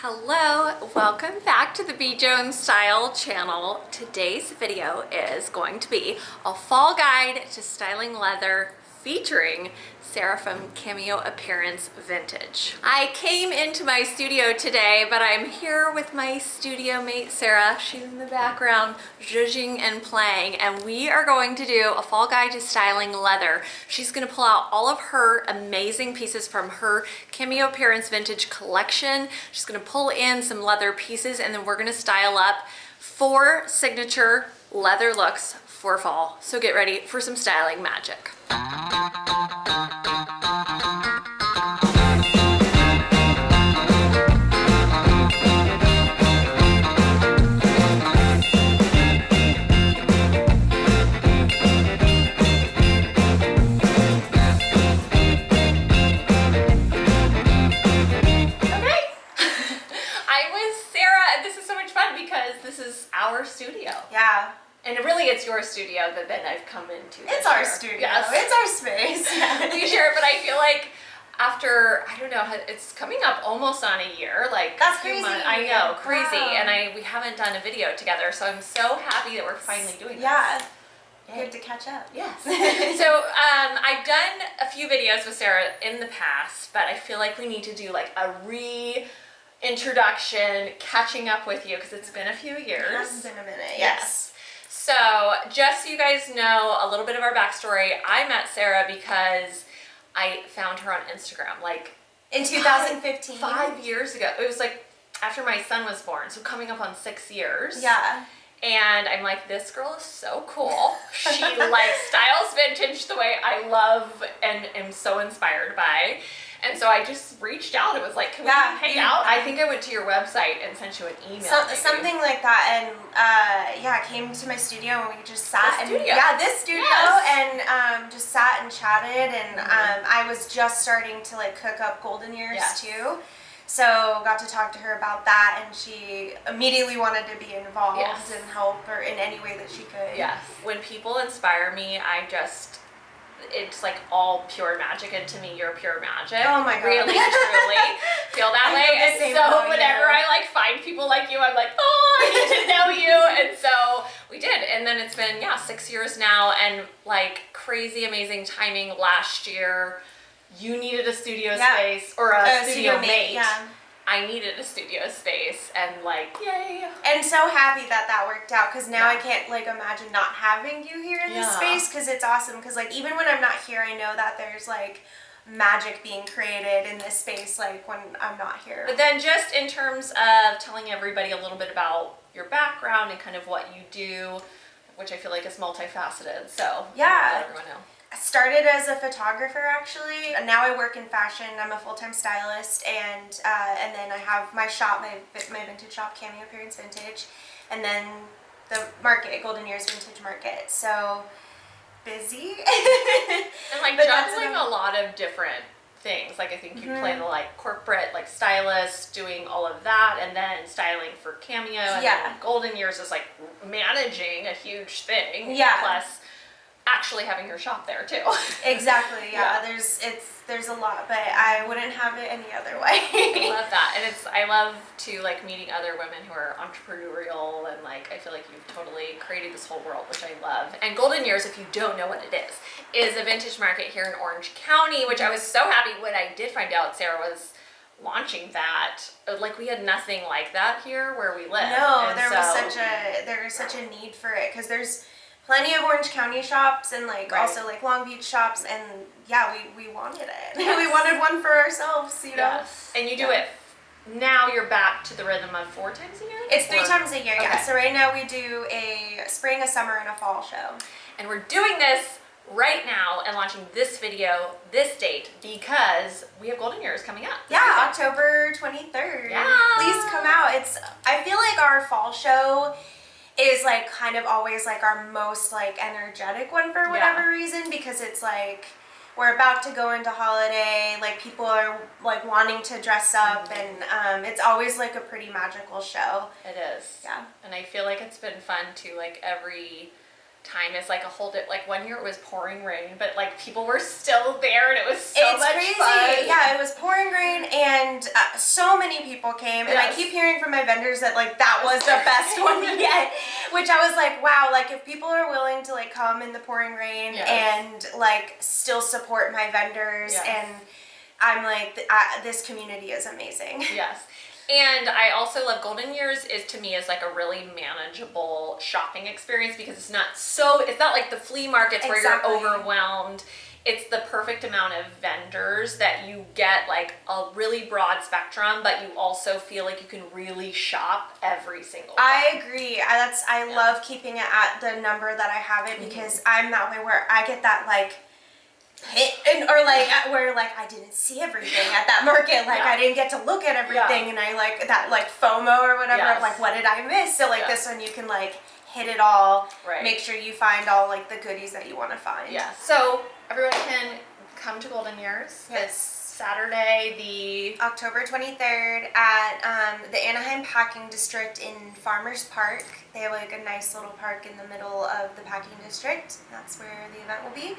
Hello, welcome back to the BJONESSTYLE channel. Today's video is going to be a fall guide to styling leather featuring Sarah from Cameo Appearance Vintage. I came into my studio today, but I'm here with my studio mate Sarah. She's in the background zhuzhing and playing, and we are going to do a fall guide to styling leather. She's gonna pull out all of her amazing pieces from her Cameo Appearance Vintage collection. She's gonna pull in some leather pieces, and then we're gonna style up 4 signature leather looks for fall. So get ready for some styling magic. Our studio. Yeah. And really it's your studio that then I've come into. It's our studio. Yes. It's our space. We share it, but I feel like after, I don't know, it's coming up almost on a year. Like that's crazy. Months, I know, crazy. Wow. And we haven't done a video together, so I'm so happy that we're finally doing this. Yeah. Good to catch up. Yes. So I've done a few videos with Sarah in the past, but I feel like we need to do like a introduction, catching up with you, because it's been a few years. It has been a minute, yes. So just so you guys know a little bit of our backstory, I met Sarah because I found her on Instagram, like in 2015. 5 years ago. It was like after my son was born, so coming up on 6 years. Yeah. And I'm like, this girl is so cool. She like styles vintage the way I love and am so inspired by. And so I just reached out and was like, can we hang out? I think I went to your website and sent you an email. Something like that. And yeah, came to my studio and we just sat. This studio. And just sat and chatted. And I was just starting to like cook up golden years too. So got to talk to her about that, and she immediately wanted to be involved and help or in any way that she could. Yes. When people inspire me, it's like all pure magic, and to me you're pure magic. Oh my god. Really, truly feel that way. And so whenever I like find people like you, I'm like, oh, I need to know you. And so we did. And then it's been 6 years now, and like crazy amazing timing. Last year you needed a studio space or a studio mate. Yeah. I needed a studio space, and like, yay. And so happy that worked out, because now I can't like imagine not having you here in this space, because it's awesome. Because like even when I'm not here, I know that there's like magic being created in this space, like when I'm not here. But then just in terms of telling everybody a little bit about your background and kind of what you do, which I feel like is multifaceted, so let everyone know. I started as a photographer actually, and now I work in fashion. I'm a full-time stylist, and then I have my shop, my vintage shop, Cameo Appearance Vintage, and then the market, Golden Years Vintage Market. So busy. And like juggling a lot of different things. Like I think you play the like corporate, like stylist, doing all of that, and then styling for Cameo. And then Golden Years is like managing a huge thing. Yeah. Plus actually having your shop there too. Exactly. Yeah. There's a lot, but I wouldn't have it any other way. I love that, and I love to like meeting other women who are entrepreneurial, and like I feel like you've totally created this whole world, which I love. And Golden Years, if you don't know what it is a vintage market here in Orange County, which I was so happy when I did find out Sarah was launching that. Like we had nothing like that here where we live. No, there was such a need for it, because there's plenty of Orange County shops and like also like Long Beach shops, and we wanted it. We wanted one for ourselves, you know. And you do it now. You're back to the rhythm of 4 times a year. It's 3 times a year. Yeah. So right now we do a spring, a summer, and a fall show. And we're doing this right now and launching this video this date because we have Golden Years coming up. Yeah, October 23rd. Yeah. Please come out. I feel like our fall show is like kind of always like our most like energetic one for whatever reason, because it's like we're about to go into holiday, like people are like wanting to dress up, and it's always like a pretty magical show. It is. Yeah. And I feel like it's been fun to like every time is like a whole like one year it was pouring rain, but like people were still there and it was so much crazy. fun. Yeah, it was pouring rain and so many people came, and I keep hearing from my vendors that like that was the best one yet, which I was like, wow, like if people are willing to like come in the pouring rain and like still support my vendors, and I'm like, this community is amazing. Yes. And I also love Golden Years is to me is like a really manageable shopping experience because it's not like the flea markets where you're overwhelmed. It's the perfect amount of vendors that you get like a really broad spectrum, but you also feel like you can really shop every single one. I agree. I love keeping it at the number that I have it because I'm that way where I get that like or like where like I didn't see everything at that market, like I didn't get to look at everything, and I like that like FOMO or whatever of like what did I miss. So like this one you can like hit it all, make sure you find all like the goodies that you want to find. So everyone can come to Golden Years. It's Saturday, the October 23rd at the Anaheim Packing District in Farmers Park. They have like a nice little park in the middle of the packing district. That's where the event will be.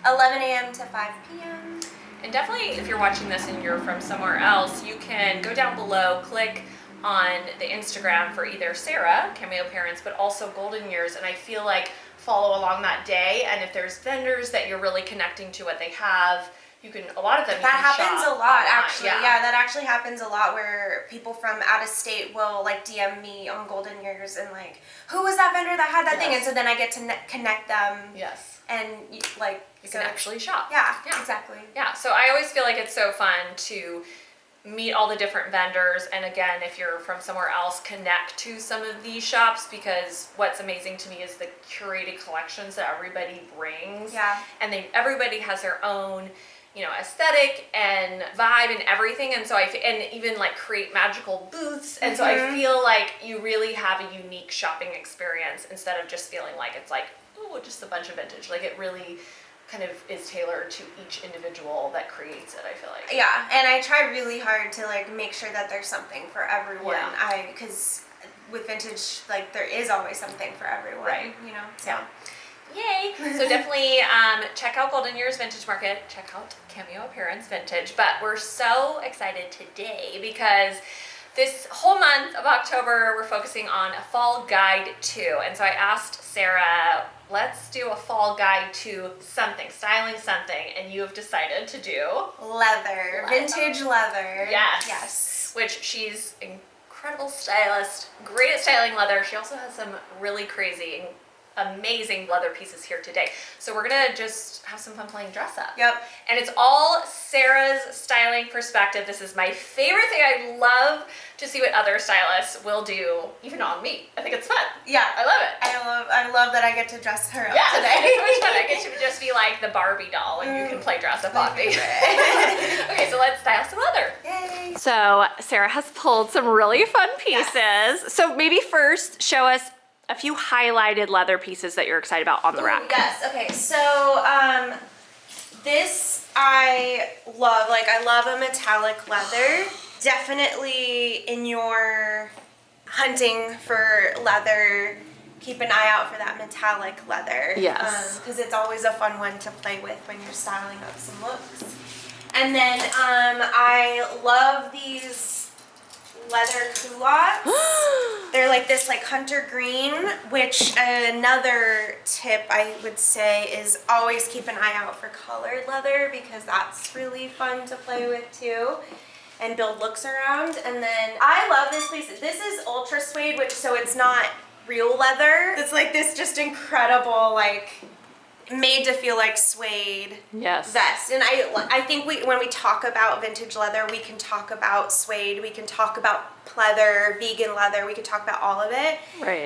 11 a.m. to 5 p.m. And definitely if you're watching this and you're from somewhere else, you can go down below, click on the Instagram for either Sarah, Cameo Parents, but also Golden Years, and I feel like follow along that day, and if there's vendors that you're really connecting to what they have, you can, a lot of them, that happens a lot online. Actually. Yeah, that actually happens a lot where people from out of state will like DM me on Golden Years and like, who was that vendor that had that thing? And so then I get to connect them. And like you can actually shop. Yeah, exactly. Yeah, so I always feel like it's so fun to meet all the different vendors, and again, if you're from somewhere else, connect to some of these shops, because what's amazing to me is the curated collections that everybody brings. And everybody has their own, you know, aesthetic and vibe and everything, and so and even like create magical booths, and so I feel like you really have a unique shopping experience instead of just feeling like it's like, oh, just a bunch of vintage. Like it really kind of is tailored to each individual that creates it, I feel like. Yeah, and I try really hard to like make sure that there's something for everyone. Because with vintage, like there is always something for everyone, you know? So. Yay! So definitely check out Golden Years Vintage Market, check out Cameo Appearance Vintage, but we're so excited today because this whole month of October, we're focusing on a fall guide to, and so I asked Sarah, let's do a fall guide to something, styling something, and you have decided to do leather. Vintage leather. Yes. Which she's incredible stylist, great at styling leather. She also has some really crazy, amazing leather pieces here today. So we're gonna just have some fun playing dress up. And it's all Sarah's styling perspective. This is my favorite thing. I love to see what other stylists will do, even on me. I think it's fun. I love it. I love that I get to dress her up today. It's so much fun. I get to just be like the Barbie doll and you can play dress up on me. Okay, so let's style some leather. Yay! So Sarah has pulled some really fun pieces. So maybe first show us a few highlighted leather pieces that you're excited about on the rack. Yes, okay, so this I love. Like, I love a metallic leather. Definitely in your hunting for leather, keep an eye out for that metallic leather. Because it's always a fun one to play with when you're styling up some looks. And then I love these leather culottes. They're like this like hunter green, which another tip I would say is always keep an eye out for colored leather, because that's really fun to play with too and build looks around. And then I love this piece. This is ultra suede, which so it's not real leather. It's like this just incredible, like made to feel like suede vest. And I think when we talk about vintage leather, we can talk about suede, we can talk about pleather, vegan leather, we could talk about all of it.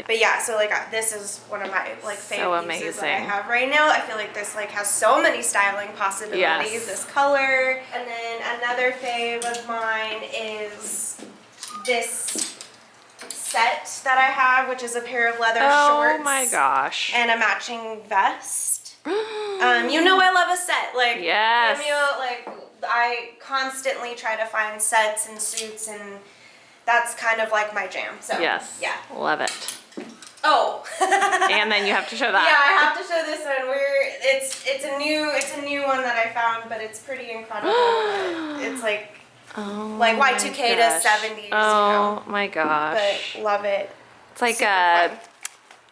But yeah, so like this is one of my like favorite pieces that I have right now. I feel like this like has so many styling possibilities, this color. And then another fave of mine is this set that I have, which is a pair of leather shorts. Oh my gosh. And a matching vest. You know I love a set. Like, Cameo, like I constantly try to find sets and suits, and that's kind of like my jam. So yeah, love it. Oh, And then you have to show that. Yeah, I have to show this one. It's a new one that I found, but it's pretty incredible. It's like Y2K to 70s. Oh my gosh. But love it. It's like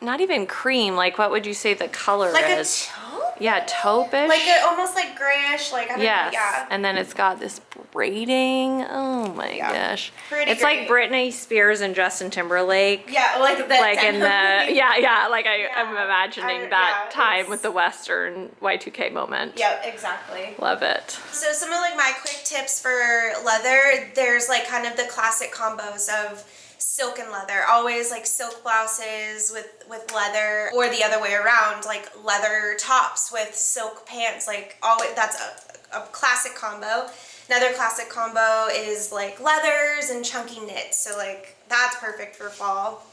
not even cream. Like, what would you say the color like is? A taupe? Yeah, taupe-ish. Like almost like grayish. Like I don't know. Yeah. And then it's got this braiding. Oh my gosh. Pretty it's great. like Britney Spears and Justin Timberlake. Yeah, like that. Like in the like I'm imagining that time it's- with the Western Y2K moment. Yeah, exactly. Love it. So some of like my quick tips for leather, there's like kind of the classic combos of silk and leather. Always like silk blouses with leather, or the other way around, like leather tops with silk pants. Like always, that's a classic combo. Another classic combo is like leathers and chunky knits. So like that's perfect for fall.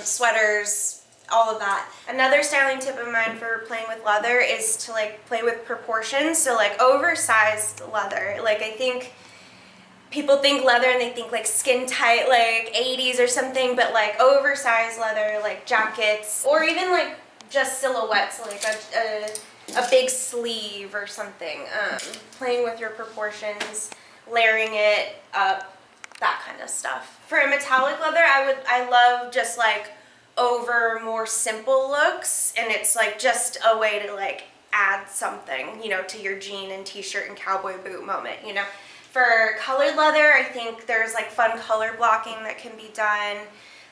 Sweaters, all of that. Another styling tip of mine for playing with leather is to like play with proportions. So like oversized leather. Like I think people think leather and they think like skin tight, like 80s or something, but like oversized leather, like jackets, or even like just silhouettes, like a big sleeve or something. Playing with your proportions, layering it up, that kind of stuff. For a metallic leather, I love just like over more simple looks, and it's like just a way to like add something, you know, to your jean and t-shirt and cowboy boot moment, you know. For colored leather, I think there's like fun color blocking that can be done,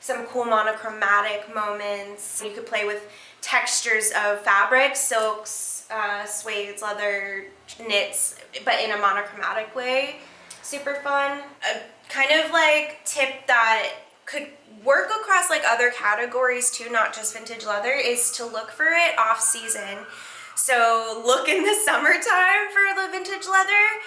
some cool monochromatic moments. You could play with textures of fabrics, silks, suedes, leather, knits, but in a monochromatic way. Super fun. A kind of like tip that could work across like other categories too, not just vintage leather, is to look for it off season. So look in the summertime for the vintage leather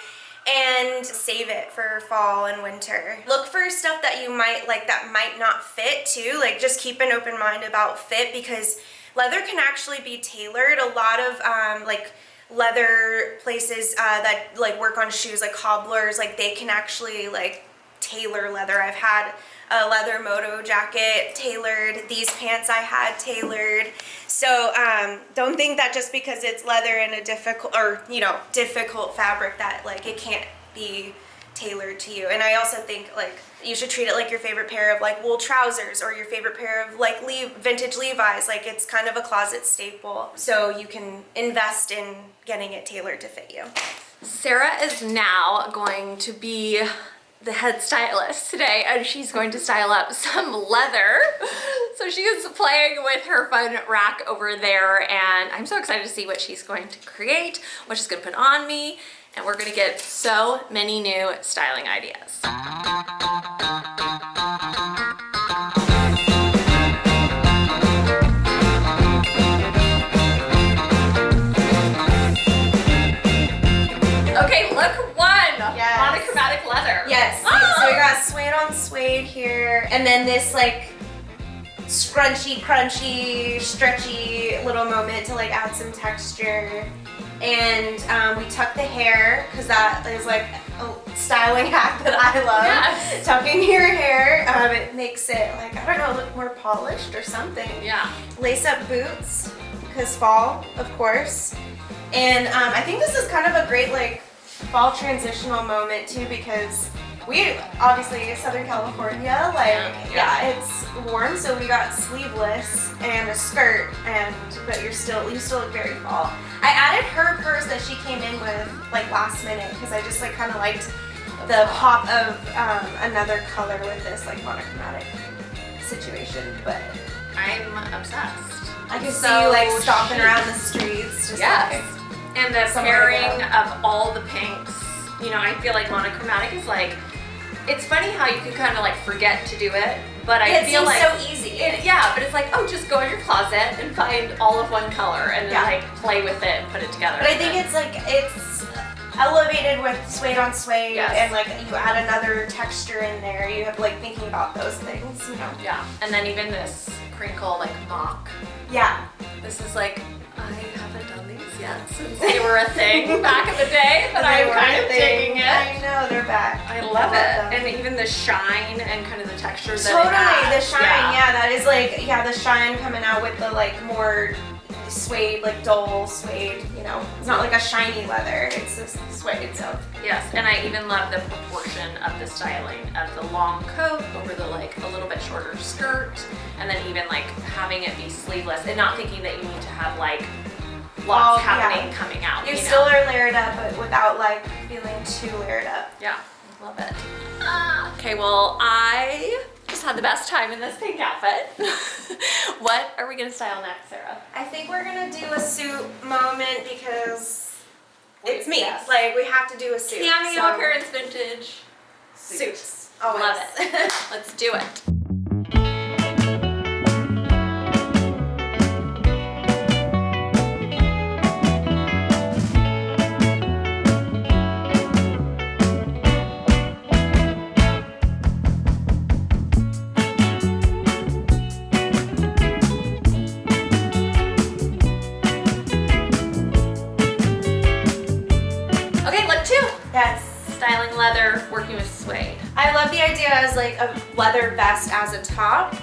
and save it for fall and winter. Look for stuff that you might like that might not fit too. Like just keep an open mind about fit, because leather can actually be tailored. A lot of like leather places that like work on shoes, like cobblers, like they can actually like tailor leather. I've had a leather moto jacket tailored, these pants I had tailored. So don't think that just because it's leather in a difficult fabric that like it can't be tailored to you. And I also think like you should treat it like your favorite pair of like wool trousers, or your favorite pair of like vintage Levi's. Like it's kind of a closet staple, so you can invest in getting it tailored to fit you. Sarah is now going to be the head stylist today, and she's going to style up some leather. So she is playing with her fun rack over there, and I'm so excited to see what she's going to create, what she's going to put on me, and we're going to get so many new styling ideas. Okay, look one. Yes. Monochromatic leather. Yes. Oh! So we got suede on suede here, and then this like scrunchy, crunchy, stretchy little moment to like add some texture. And we tuck the hair, because that is like a styling hack that I love. Yes. Tucking your hair, it makes it like, I don't know, look more polished or something. Yeah. Lace up boots, because fall, of course. And I think this is kind of a great like fall transitional moment too, because we obviously Southern California, like yeah, it's warm, so we got sleeveless and a skirt, but you still look very fall. I added her purse that she came in with like last minute, because I just like kind of liked the pop of another color with this like monochromatic situation. But I'm obsessed. I can So see you like stomping chic. around the streets, just Yes. And the somewhere to pairing go. of all the pinks, you know, I feel like monochromatic is like, it's funny how you can kind of like forget to do it, but I it feel seems like so easy. yeah, but it's like, oh, just go in your closet and find all of one color and then Yeah. like play with it and put it together. But I think it's like, it's elevated with suede on suede, Yes. and like you add another texture in there. You have like thinking about those things, you know. Yeah, and then even this crinkle like mock. Yeah. This is like, I haven't done these yet since they were a thing back in the day, but I'm kind of digging it. I know, they're back. I love it. And even the shine and kind of the texture that totally, it has. the shine, yeah, that is like, yeah, the shine coming out with the like more suede, like dull suede, you know. It's not like a shiny leather, it's this suede, so. Yes, and I even love the proportion of the styling of the long coat over the like a little bit shorter skirt, and then even like having it be sleeveless and not thinking that you need to have like lots happening coming out. You still are layered up, but without like feeling too layered up. Yeah, love it. Okay, well, I just had the best time in this pink outfit. What are we gonna style next, Sarah? I think we're gonna do a suit moment because it's me. Yes. Like, we have to do a suit. Cameo appearance vintage suits. Always. Love it. Let's do it. Styling leather, working with suede. I love the idea as like a leather vest as a top.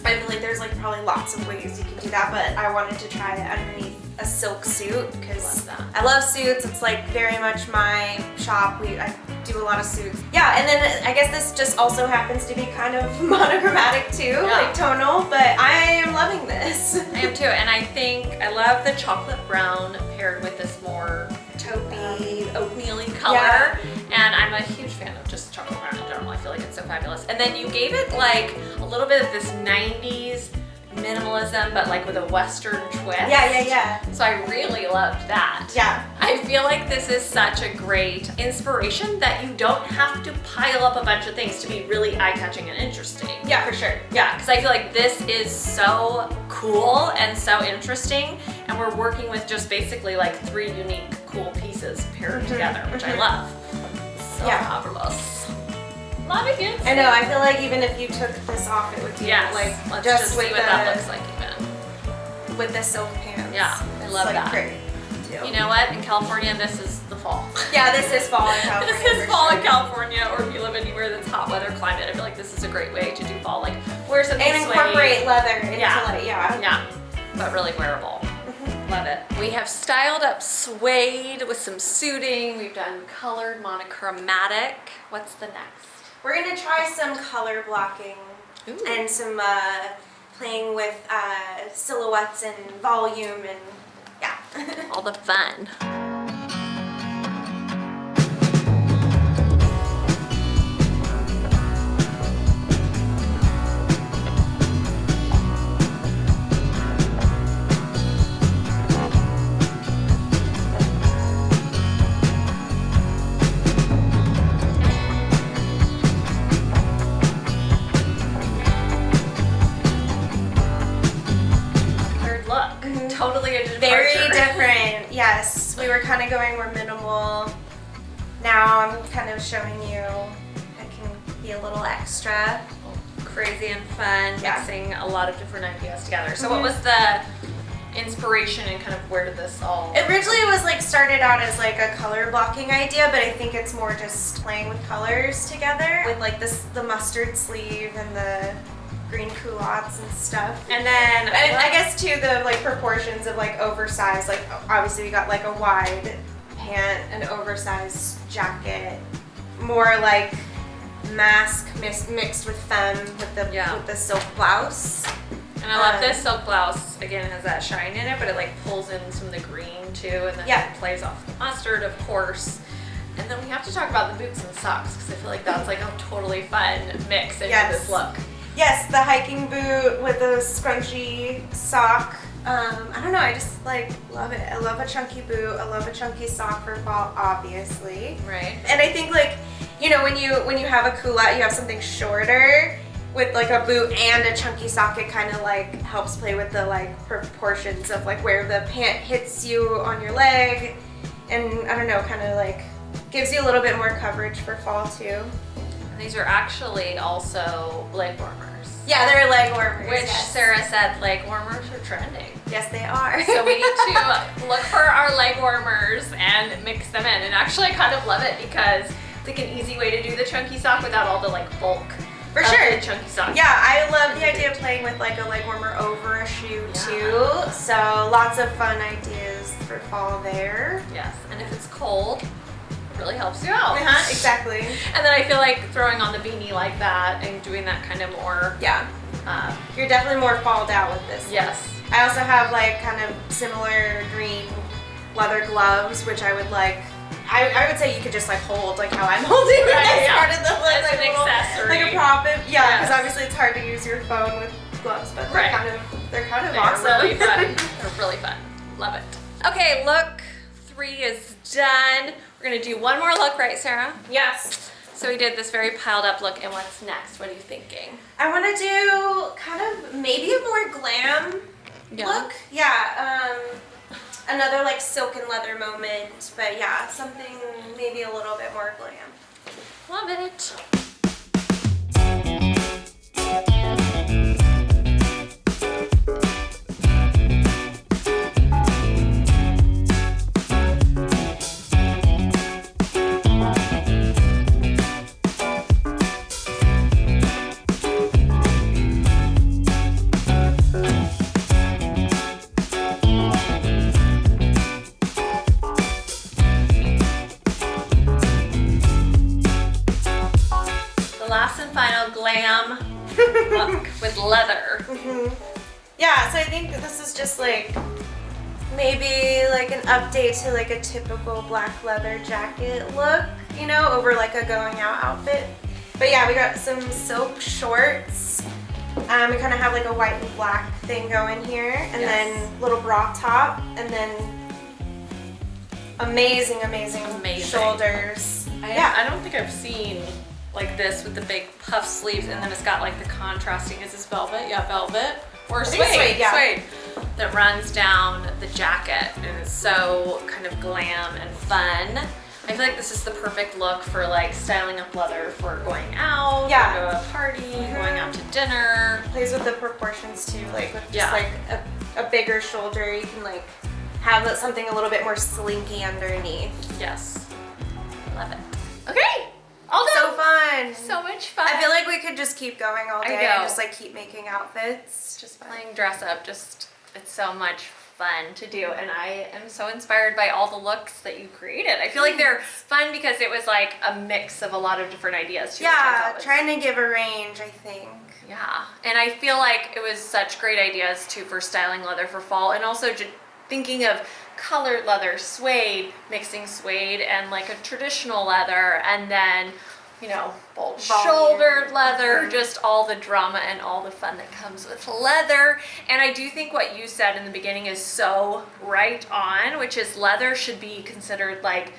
I feel like there's like probably lots of ways you can do that, but I wanted to try it underneath a silk suit because I love suits. It's like very much my shop. I do a lot of suits. Yeah, and then I guess this just also happens to be kind of monochromatic too, like tonal, but I am loving this. I am too, and I think I love the chocolate brown paired with this more taupey, oatmeal-y color, and I'm a huge fan of just chocolate brown in general. I feel like it's so fabulous. And then you gave it like a little bit of this 90s minimalism, but like with a Western twist. Yeah. So I really loved that. Yeah. I feel like this is such a great inspiration that you don't have to pile up a bunch of things to be really eye-catching and interesting. Yeah, for sure. Yeah, because I feel like this is so cool and so interesting, and we're working with just basically like 3 unique cool pieces paired together, which I love. So fabulous. Love it, kids. I know, I feel like even if you took this off, it would be like let's just see with what that looks like even. With the silk pants. Yeah, I love like that. Great too. You know what? In California, this is the fall. Yeah, this is fall in California. This is fall in California, or if you live anywhere that's hot weather climate, I feel like this is a great way to do fall. Like wear something and incorporate leather into it. Yeah, but really wearable. Love it. We have styled up suede with some suiting. We've done colored monochromatic. What's the next? We're gonna try some color blocking and some playing with silhouettes and volume and all the fun. Totally a departure. Very different. Yes, we were kind of going more minimal. Now I'm kind of showing you I can be a little extra. Crazy and fun, mixing a lot of different ideas together. So what was the inspiration and kind of where did this all... Originally it was like started out as like a color blocking idea, but I think it's more just playing with colors together with like the mustard sleeve and the green culottes and stuff. And then I guess too the like proportions of like oversized, like obviously we got like a wide pant, an oversized jacket, more like mask mixed with femme with the silk blouse. And I love this silk blouse. Again, it has that shine in it, but it like pulls in some of the green too, and then it plays off the mustard, of course. And then we have to talk about the boots and socks because I feel like that's like a totally fun mix into this look. Yes, the hiking boot with the scrunchy sock. I don't know, I just like love it. I love a chunky boot. I love a chunky sock for fall, obviously. Right. And I think like, you know, when you have a culotte, you have something shorter with like a boot and a chunky sock, it kind of like helps play with the like proportions of like where the pant hits you on your leg, and I don't know, kind of like gives you a little bit more coverage for fall too. And these are actually also leg warmers. Yeah, they're leg warmers. Which yes. Sarah said leg warmers are trending. Yes, they are. So we need to look for our leg warmers and mix them in. And actually I kind of love it because it's like an easy way to do the chunky sock without all the like bulk. For sure. The chunky sock. Yeah, I love the idea of playing with like a leg warmer over a shoe too. So lots of fun ideas for fall there. Yes, and if it's cold, it really helps you out. Exactly. And then I feel like throwing on the beanie like that and doing that kind of more. Yeah. You're definitely more falled out with this. Yes. I also have like kind of similar green leather gloves, which I would like. I would say you could just like hold like how I'm holding it as part of the as an accessory, like a prop. Yeah, because obviously it's hard to use your phone with gloves, but they're kind of awesome. They're really fun. They're really fun. Love it. Okay, look 3 is done. We're gonna do one more look, right, Sarah? Yes. So we did this very piled up look, and what's next? What are you thinking? I want to do kind of maybe a more glam look. Yeah. Another like silk and leather moment, but yeah, something maybe a little bit more glam. Love it. Last and final glam look with leather. Yeah, so I think that this is just like maybe like an update to like a typical black leather jacket look, you know, over like a going out outfit. But yeah, we got some silk shorts. We kind of have like a white and black thing going here, and then little bra top, and then amazing shoulders. I don't think I've seen like this with the big puff sleeves, and then it's got like the contrasting, is this velvet? Yeah, velvet. Or suede, suede. That runs down the jacket, and it's so kind of glam and fun. I feel like this is the perfect look for like styling up leather for going out, going to a party, going out to dinner. Plays with the proportions too, like with just like a bigger shoulder, you can like have something a little bit more slinky underneath. Yes, love it. Okay. All done. So fun. So much fun. I feel like we could just keep going all day and just like keep making outfits. Just playing dress up, it's so much fun to do, and I am so inspired by all the looks that you created. I feel like they're fun because it was like a mix of a lot of different ideas too. Yeah, trying to give a range, I think. Yeah, and I feel like it was such great ideas too for styling leather for fall, and also just thinking of colored leather, suede, mixing suede and like a traditional leather, and then, you know, bold shouldered leather, just all the drama and all the fun that comes with leather. And I do think what you said in the beginning is so right on, which is leather should be considered like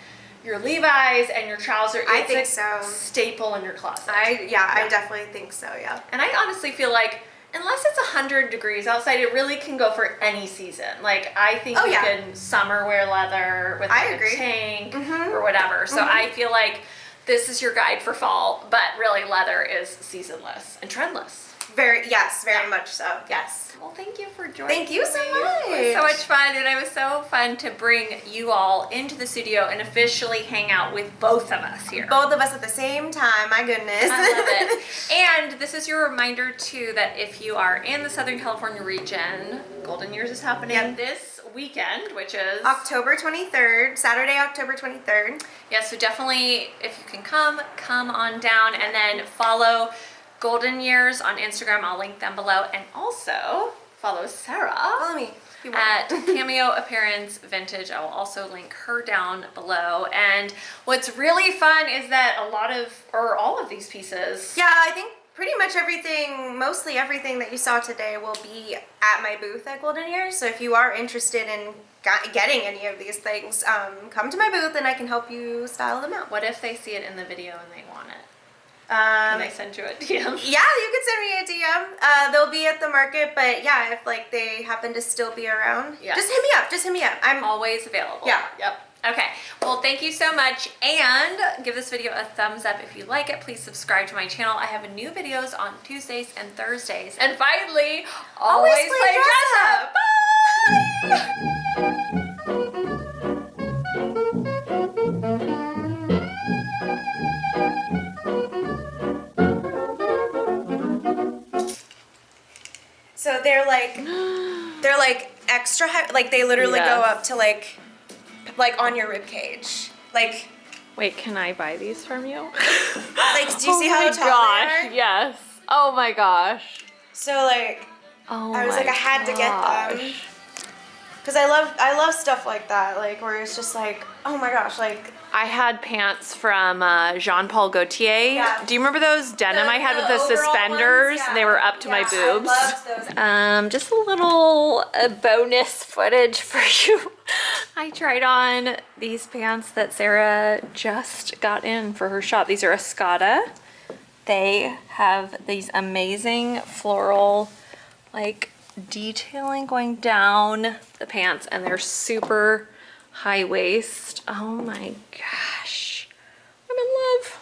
your Levi's and your trouser. I think so. Staple in your closet. I definitely think so, yeah. And I honestly feel like unless it's 100 degrees outside, it really can go for any season. Like, I think you can summer wear leather with like a tank or whatever. So I feel like this is your guide for fall, but really leather is seasonless and trendless. Very much so. Yes. Well, thank you for joining. Thank you so much. It was so much fun, and it was so fun to bring you all into the studio and officially hang out with both of us here. Both of us at the same time. My goodness. I love it. And this is your reminder too that if you are in the Southern California region, Golden Years is happening this weekend, which is October 23rd, Saturday, October 23rd. Yeah, so definitely if you can come on down, and then follow Golden Years on Instagram. I'll link them below, and also follow Sarah. Follow me at Cameo Appearance Vintage. I will also link her down below. And what's really fun is that all of these pieces. Yeah, I think pretty much mostly everything that you saw today will be at my booth at Golden Years. So if you are interested in getting any of these things, come to my booth and I can help you style them out. What if they see it in the video and they want it? Can I send you a DM? Yeah, you can send me a DM. They'll be at the market, but yeah, if like they happen to still be around, just hit me up. I'm always available. Yeah. Yep. Okay, well, thank you so much, and give this video a thumbs up if you like it. Please subscribe to my channel. I have new videos on Tuesdays and Thursdays. And finally, always play dress up. Bye! So they're like extra high, like they literally go up to like on your rib cage. Like, wait, can I buy these from you? Like, do you see how tall they are? Yes. Oh my gosh. So like, I was like, I had to get them. gosh. Cause I love stuff like that, like where it's just like, oh my gosh, like. I had pants from Jean-Paul Gaultier. Yeah. Do you remember those denim I had with the overall suspenders? ones? Yeah. They were up to my boobs. I loved those. Just a little bonus footage for you. I tried on these pants that Sarah just got in for her shop. These are Escada. They have these amazing floral like detailing going down the pants, and they're super high waist. Oh my god.